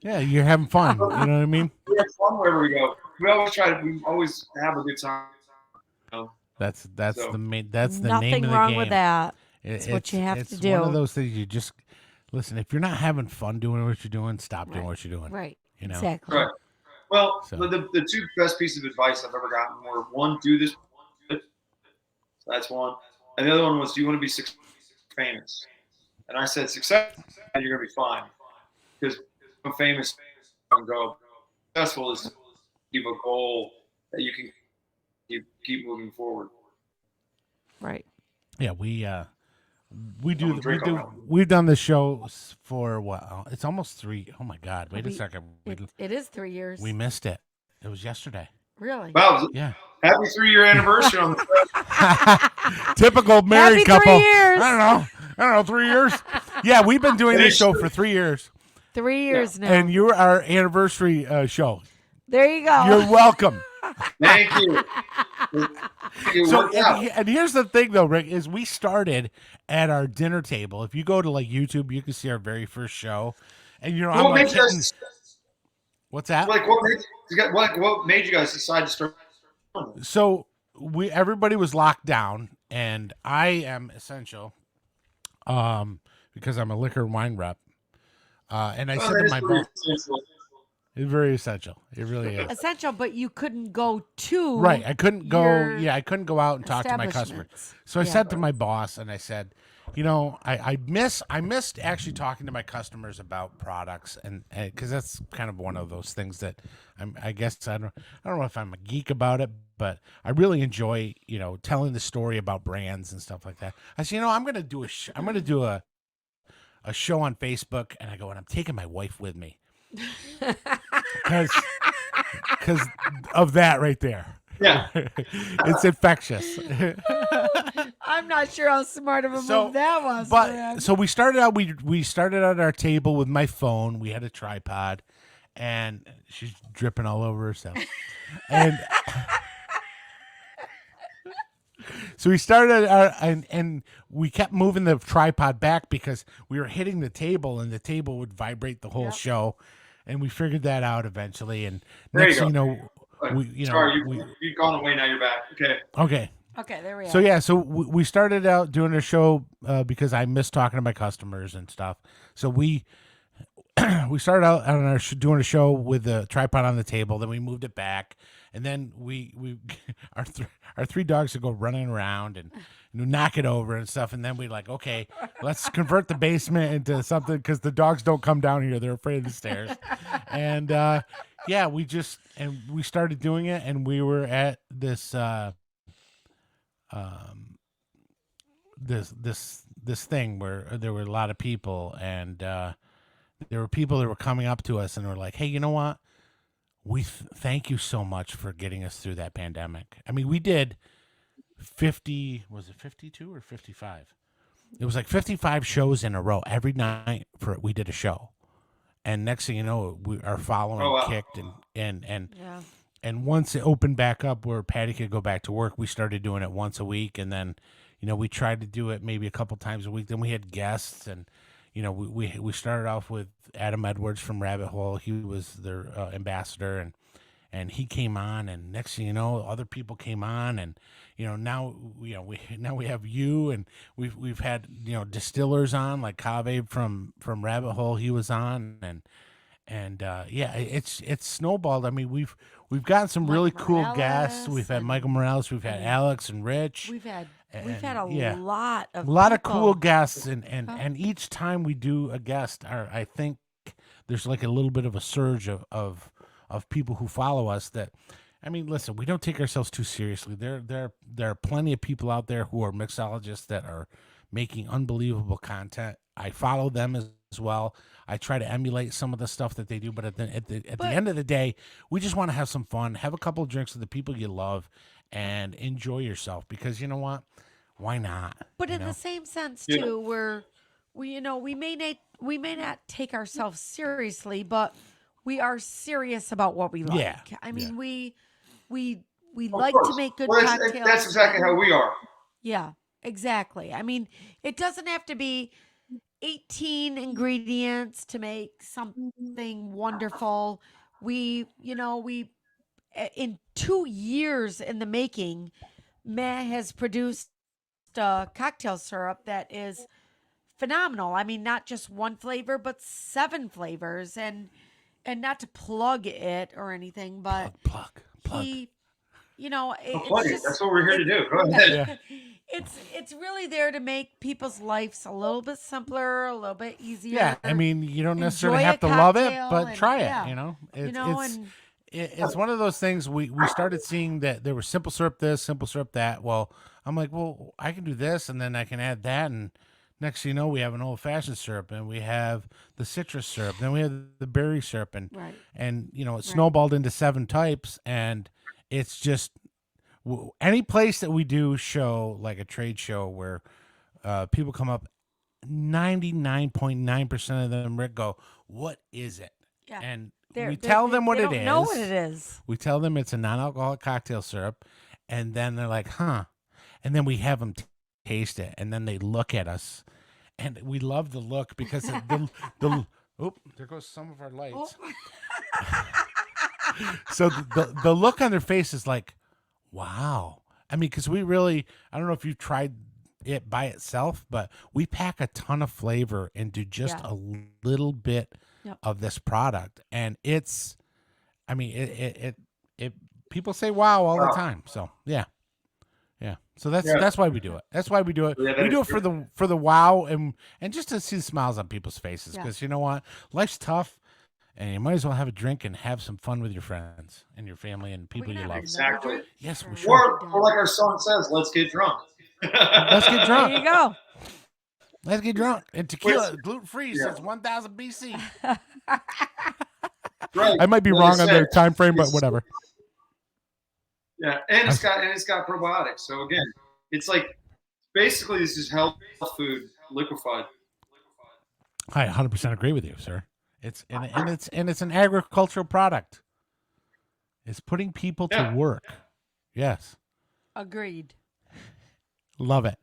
S1: yeah, you're having fun. You know what I mean?
S3: We have fun wherever we go. We always have a good time. You know?
S1: That's
S3: So,
S1: the main. That's the
S2: Nothing
S1: name of the
S2: wrong
S1: game.
S2: with that. It's what you have to do.
S1: It's one of those things you just listen. If you're not having fun doing what you're doing, stop doing what you're doing.
S2: Right.
S1: You know.
S2: Exactly.
S3: Right. Well,
S1: So.
S3: the two best pieces of advice I've ever gotten were, one, do this. So that's one. And the other one was, do you want to be famous? And I said, success, and you're going to be fine. Because I'm famous, and go. Successful is keep a goal that you can keep moving forward.
S2: Right.
S1: Yeah, we've done the show for what? It's almost 3. Oh my God! Wait a second.
S2: It is 3 years.
S1: We missed it. It was yesterday.
S2: Really?
S3: Wow.
S1: Yeah.
S3: Happy 3-year anniversary on the
S1: Typical married
S2: Happy
S1: couple.
S2: 3 years.
S1: I don't know, 3 years. Yeah, we've been doing this show for 3 years.
S2: 3 years now.
S1: And you're our anniversary show.
S2: There you go.
S1: You're welcome.
S3: Thank you.
S1: So, and here's the thing, though, Rick, is we started at our dinner table. If you go to like YouTube, you can see our very first show. And you know, I'm like, what's that?
S3: Like, what made you guys decide to start?
S1: So everybody was locked down, and I am essential, because I'm a liquor and wine rep. And I said to my boss, it's very essential. It really is
S2: essential, but you couldn't go to
S1: I couldn't go. Yeah, I couldn't go out and talk to my customers. So I said to my boss, and I said, you know, I missed actually talking to my customers about products, and because that's kind of one of those things that I guess I don't know if I'm a geek about it, but I really enjoy, you know, telling the story about brands and stuff like that. I said, you know, I'm going to do a show on Facebook, and I go, and I'm taking my wife with me. Because of that right there.
S3: Yeah.
S1: It's infectious.
S2: I'm not sure how smart of a move that was.
S1: But so we started out at our table with my phone. We had a tripod, and she's dripping all over herself. And so we started and we kept moving the tripod back because we were hitting the table, and the table would vibrate the whole show. And we figured that out eventually. And next thing you know, you've
S3: gone away, now you're back.
S1: Okay,
S2: there we are.
S1: So yeah, so we started out doing a show because I miss talking to my customers and stuff. So we started out on doing a show with the tripod on the table. Then we moved it back, and then our 3 dogs would go running around and knock it over and stuff. And then we like, okay, let's convert the basement into something, because the dogs don't come down here; they're afraid of the stairs. And we started doing it, and we were at this this thing where there were a lot of people, and there were people that were coming up to us and were like, hey, you know what? We thank you so much for getting us through that pandemic. I mean, we did was it 52 or 55? It was like 55 shows in a row. Every night we did a show. And next thing you know, our following kicked, and once it opened back up where Patty could go back to work, we started doing it once a week. And then, you know, we tried to do it maybe a couple times a week. Then we had guests, and, you know, we started off with Adam Edwards from Rabbit Hole. He was their ambassador, and he came on, and next thing you know, other people came on, and, you know, now we have you, and we've had, you know, distillers on, like Cave from Rabbit Hole. He was on, and it's snowballed. I mean, we've gotten some really cool guests. We've had Michael Morales, we've had Alex and Rich.
S2: We've had a lot of
S1: of cool guests, and each time we do a guest, I think there's like a little bit of a surge of people who follow us. That, I mean, listen, we don't take ourselves too seriously. There are plenty of people out there who are mixologists that are making unbelievable content. I follow them as well. I try to emulate some of the stuff that they do, but at the end of the day, we just want to have some fun, have a couple of drinks with the people you love, and enjoy yourself. Because you know what? why not?
S2: But
S1: you
S2: in
S1: know?
S2: the same sense
S3: Yeah.
S2: too, we may not take ourselves seriously, but we are serious about what we like.
S1: Yeah,
S2: I mean, we
S3: Of
S2: like
S3: course.
S2: to make good
S3: Well,
S2: cocktails.
S3: that's exactly how we are.
S2: Yeah, exactly. I mean, it doesn't have to be 18 ingredients to make something wonderful. We in 2 years in the making, Matt has produced a cocktail syrup that is phenomenal. I mean, not just one flavor, but 7 flavors, and not to plug it or anything, but
S1: Plug.
S2: he,
S3: Don't
S2: it's
S3: plug it.
S2: just
S3: That's what we're here to
S2: it-
S3: do. Go ahead.
S1: Yeah.
S2: it's really there to make people's lives a little bit simpler, a little bit easier.
S1: Yeah, I mean, you don't necessarily
S2: Enjoy a
S1: have to love it,
S2: cocktail
S1: but
S2: and-
S1: try it.
S2: yeah.
S1: You know,
S2: and
S1: it's one of those things. We started seeing that there was simple syrup this, simple syrup that. Well, I'm like, well, I can do this, and then I can add that, and next thing you know, we have an old fashioned syrup, and we have the citrus syrup, then we have the berry syrup, and
S2: right.
S1: it snowballed into 7 types, and it's just any place that we do show like a trade show where people come up, 99.9% of them, Rick, go, what is it?
S2: Yeah.
S1: And
S2: They're-
S1: we
S2: they-
S1: tell
S2: they-
S1: them what
S2: they
S1: it
S2: don't
S1: is.
S2: know what it is.
S1: We tell them it's a non-alcoholic cocktail syrup, and then they're like, huh. And then we have them taste it, and then they look at us, and we love the look because the oop, there goes some of our lights. So the look on their face is like, wow. I mean, because we really, I don't know if you've tried it by itself, but we pack a ton of flavor into just
S2: Yeah.
S1: a little bit
S2: Yep.
S1: of this product, and it's, I mean, it people say wow all the
S3: Wow.
S1: time. So yeah. So that's
S3: Yeah.
S1: that's why we do it. That's why we do it.
S3: Yeah, that
S1: We
S3: is
S1: do it
S3: true.
S1: for the wow and just to see the smiles on people's faces,
S2: Yeah.
S1: because you know what, life's tough, and you might as well have a drink and have some fun with your friends and your family and people
S2: We're
S1: you
S2: gonna
S1: love.
S2: have
S3: Exactly.
S2: another drink?
S1: Yes, we
S2: Or-
S1: should.
S3: Or like our song says, let's get drunk.
S1: Let's get drunk.
S2: There you go.
S1: Let's get drunk. And tequila, gluten free,
S3: Yeah.
S1: since 1000 BC.
S3: Right.
S1: I might be
S3: Like I
S1: wrong on the
S3: said,
S1: time frame, but
S3: it's-
S1: whatever.
S3: Yeah, and it's got probiotics. So again, it's like basically this is health food liquefied.
S1: I 100% agree with you, sir. It's an agricultural product. It's putting people to
S3: Yeah.
S1: work. Yes.
S2: Agreed.
S1: Love it.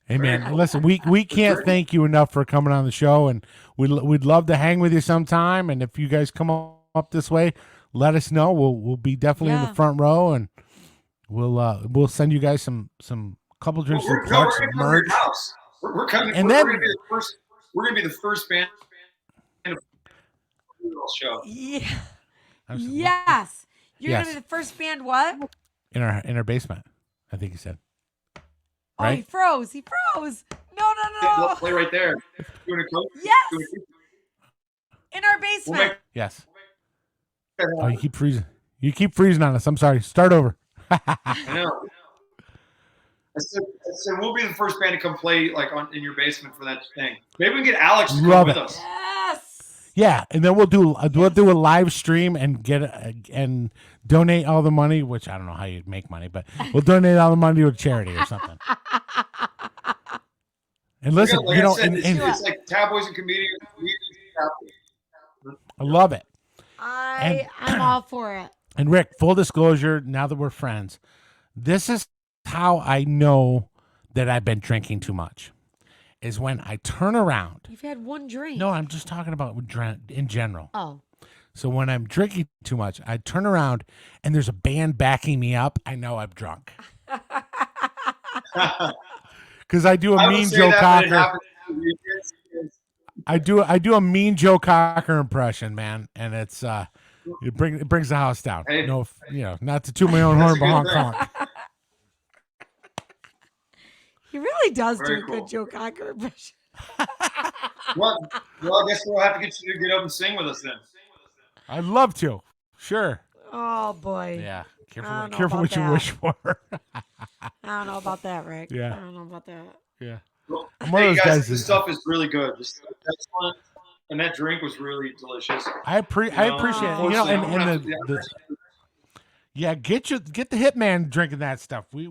S1: Hey
S3: Very
S1: man,
S3: cool.
S1: listen, we can't
S3: Sure.
S1: thank you enough for coming on the show, and we'd love to hang with you sometime. And if you guys come up this way, let us know. We'll be definitely in
S2: Yeah.
S1: the front row, and we'll send you guys some couple drinks
S3: We're
S1: to Clark, some
S3: gonna come to your
S1: merch.
S3: house. We're coming.
S1: And
S3: we're
S1: then-
S3: gonna be the first. We're gonna be the first band to show.
S2: Yeah.
S1: I'm sorry,
S2: Yes. You're
S1: Yes.
S2: gonna be the first band. What?
S1: in our basement, I think he said.
S2: Oh, he
S1: Right?
S2: froze. He froze. No.
S3: Play right there. Doing a coke.
S2: Yes.
S3: Doing a-
S2: In our
S3: We'll
S2: basement.
S3: make
S1: Yes.
S3: that
S1: Oh,
S3: happen.
S1: you keep freezing. You keep freezing on us. I'm sorry. Start over.
S3: I know. I said we'll be the first band to come play like in your basement for that thing. Maybe we can get Alex to come
S1: Love
S3: with
S1: it.
S3: us.
S2: Yes.
S1: Yeah, and then we'll do a live stream and get and donate all the money, which I don't know how you'd make money, but we'll donate all the money to a charity or something. And listen,
S3: Like
S1: you
S3: I
S1: know,
S3: said,
S1: and
S3: it's like tabloids and comedians.
S1: I love it.
S2: I'm all for it.
S1: And Rick, full disclosure, now that we're friends, this is how I know that I've been drinking too much. Is when I turn around.
S2: You've had one drink.
S1: No, I'm just talking about in general.
S2: Oh.
S1: So when I'm drinking too much, I turn around and there's a band backing me up. I know I'm drunk because I do a Mean Joe Cocker. I do a Mean Joe Cocker impression, man, and it's it brings the house down.
S3: Hey.
S1: No, not to toot my own horn,
S3: That's a
S1: but honk
S3: good
S1: honk.
S2: He really does
S3: Very
S2: do a
S3: cool.
S2: good Joe Cocker impression.
S3: Well, I guess we'll have to get you to get up and sing with us then.
S1: I'd love to. Sure.
S2: Oh boy.
S1: Yeah.
S2: I don't know
S1: Careful what
S2: about
S1: you
S2: that.
S1: wish for.
S2: I don't know about that, Rick.
S1: Yeah.
S2: I don't know about that.
S1: Yeah.
S3: Well,
S1: I'm one of
S3: hey
S1: those
S3: guys,
S1: guys
S3: this
S1: that-
S3: stuff is really good. This excellent, and that drink was really delicious.
S1: I appreciate it.
S3: Unfortunately, I'm gonna have to-
S1: Yeah, get the Hitman drinking that stuff. We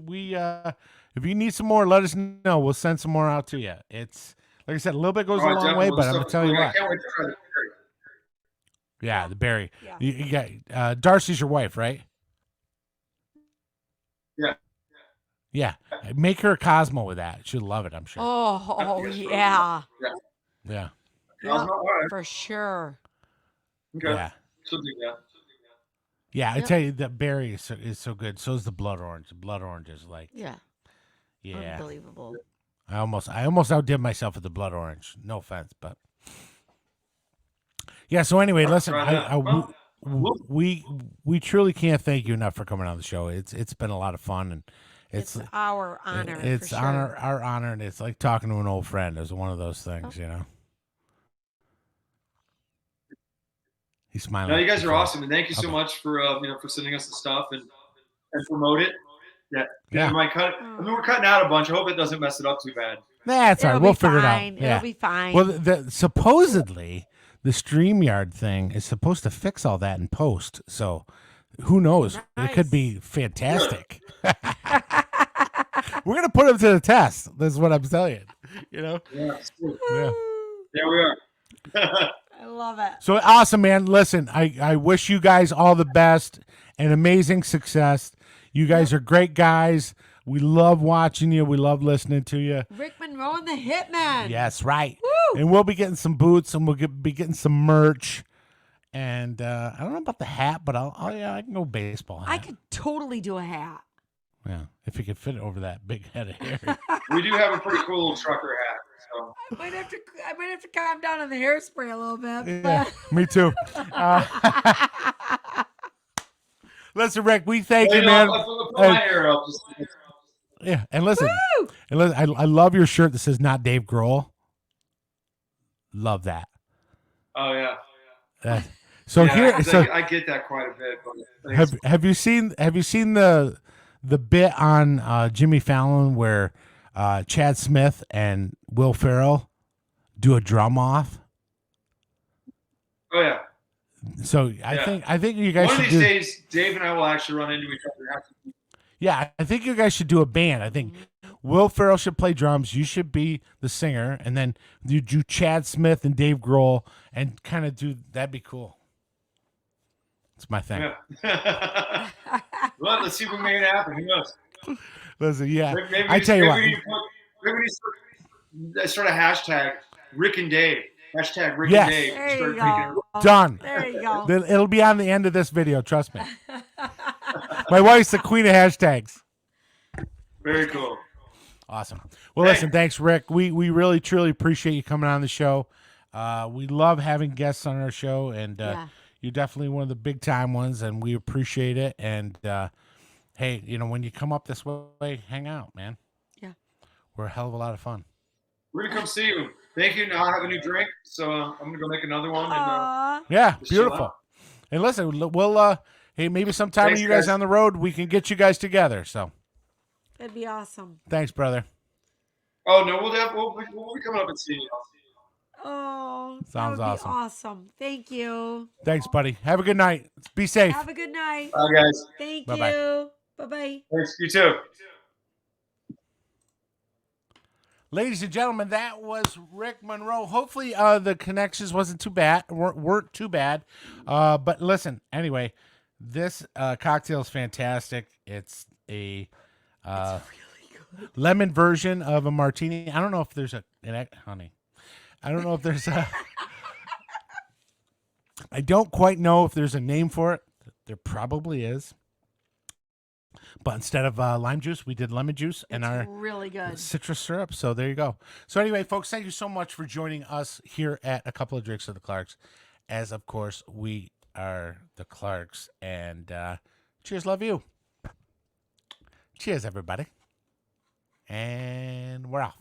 S1: If you need some more, let us know. We'll send some more out to you. It's like I said, a little bit goes a long
S3: definitely.
S1: way,
S3: Well,
S1: but
S3: this
S1: I'm gonna
S3: stuff
S1: tell
S3: is
S1: you
S3: really-
S1: what.
S3: I can't wait to try the berry.
S1: Yeah, the berry.
S2: Yeah.
S1: You got Darcy's your wife, right?
S3: Yeah.
S1: Yeah. Make her a Cosmo with that. She'll love it, I'm sure.
S2: Oh
S3: Yes,
S2: yeah.
S1: Yeah.
S2: Yeah,
S3: All right.
S2: for sure.
S3: Okay.
S1: Yeah.
S3: She'll do that.
S1: Yeah, I
S2: Yep.
S1: tell you, the berry is so good. So is the blood orange. The blood orange is like,
S2: Yeah.
S1: yeah.
S2: Unbelievable.
S1: I almost outdid myself with the blood orange. No offense, but yeah. So anyway, listen,
S3: Try that.
S1: we truly can't thank you enough for coming on the show. It's been a lot of fun, and
S2: It's our honor.
S1: it's
S2: for sure.
S1: our honor, and it's like talking to an old friend. It's one of those things, you know. He's smiling.
S3: No, you guys are awesome, and thank you so much for for sending us the stuff and promote it. Yeah.
S1: Yeah.
S3: We might cut. I mean, we're cutting out a bunch. I hope it doesn't mess it up too bad.
S1: That's all right.
S2: It'll
S1: We'll
S2: be
S1: figure
S2: fine.
S1: it out. Yeah.
S2: It'll be fine.
S1: Well, supposedly the StreamYard thing is supposed to fix all that in post. So who knows? It could be fantastic. We're gonna put him to the test. That's what I'm telling you. You know?
S3: Yeah.
S1: Yeah.
S3: There we are.
S2: I love it.
S1: So awesome, man. Listen, I wish you guys all the best and amazing success. You guys are great guys. We love watching you. We love listening to you.
S2: Rick Monroe and the Hitmen.
S1: Yes, right.
S2: Woo!
S1: And we'll be getting some boots, and be getting some merch. And I don't know about the hat, but I can go baseball hat.
S2: I could totally do a hat.
S1: Yeah, if you could fit it over that big head of hair.
S3: We do have a pretty cool little trucker hat. So.
S2: I might have to calm down on the hairspray a little bit.
S1: Yeah, me too. Listen, Rick, we thank you, man.
S3: I'll put my hair up.
S1: Yeah, and listen,
S2: Woo!
S1: I love your shirt that says "Not Dave Grohl." Love that.
S3: Oh yeah.
S1: So
S3: Yeah,
S1: here,
S3: 'cause
S1: so
S3: I get that quite a bit. But
S1: have you seen the bit on Jimmy Fallon where Chad Smith and Will Ferrell do a drum off?
S3: Oh yeah.
S1: So I think you guys
S3: One of
S1: should
S3: these
S1: do.
S3: Days, Dave and I will actually run into each other.
S1: Yeah, I think you guys should do a band. I think Will Ferrell should play drums. You should be the singer, and then you do Chad Smith and Dave Grohl, and kind of do that'd be cool. It's my thing.
S3: Yeah. Well, let's see if we can make it happen. Who knows?
S1: Listen, yeah,
S3: Maybe
S1: I tell you what.
S3: maybe we need to start a hashtag Rick and Dave. Hashtag Rick
S1: Yes.
S3: and Dave.
S2: There you
S3: Start
S2: go.
S1: Done.
S2: There you go.
S1: It'll be on the end of this video. Trust me. My wife's the queen of hashtags.
S3: Very cool.
S1: Awesome. Well, listen, thanks, Rick. We really truly appreciate you coming on the show. We love having guests on our show, and you're definitely one of the big time ones, and we appreciate it. And hey, when you come up this way, hang out, man.
S2: Yeah,
S1: we're a hell of a lot of fun.
S3: We're gonna come see you. Thank you. Now I have a new drink, so I'm gonna go make another one. And,
S1: yeah,
S3: just chill
S1: beautiful.
S3: out.
S1: And listen, we'll hey, maybe sometime
S3: Thanks,
S1: when you guys
S3: guys.
S1: on the road, we can get you guys together. So
S2: that'd be awesome.
S1: thanks, brother.
S3: Oh no, we'll be coming up and seeing you.
S2: Oh,
S1: Sounds
S2: that would
S1: awesome.
S2: Be awesome. Thank you.
S1: Thanks, buddy. Have a good night. Be safe.
S2: Have a good night.
S3: Bye, guys.
S2: Thank
S1: Bye-bye.
S2: you. Bye-bye.
S3: Thanks. You too.
S1: Ladies and gentlemen, that was Rick Monroe. Hopefully, the connections weren't too bad. But listen, anyway, this cocktail is fantastic. It's a lemon version of a martini. I don't know if there's honey. I don't know if there's a. I don't quite know if there's a name for it. There probably is. But instead of lime juice, we did lemon juice and our
S2: really good
S1: citrus syrup. So there you go. So anyway, folks, thank you so much for joining us here at A Couple of Drinks of the Clarks. As, of course, we are the Clarks. And cheers, love you. Cheers, everybody. And we're off.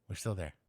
S1: We're still there.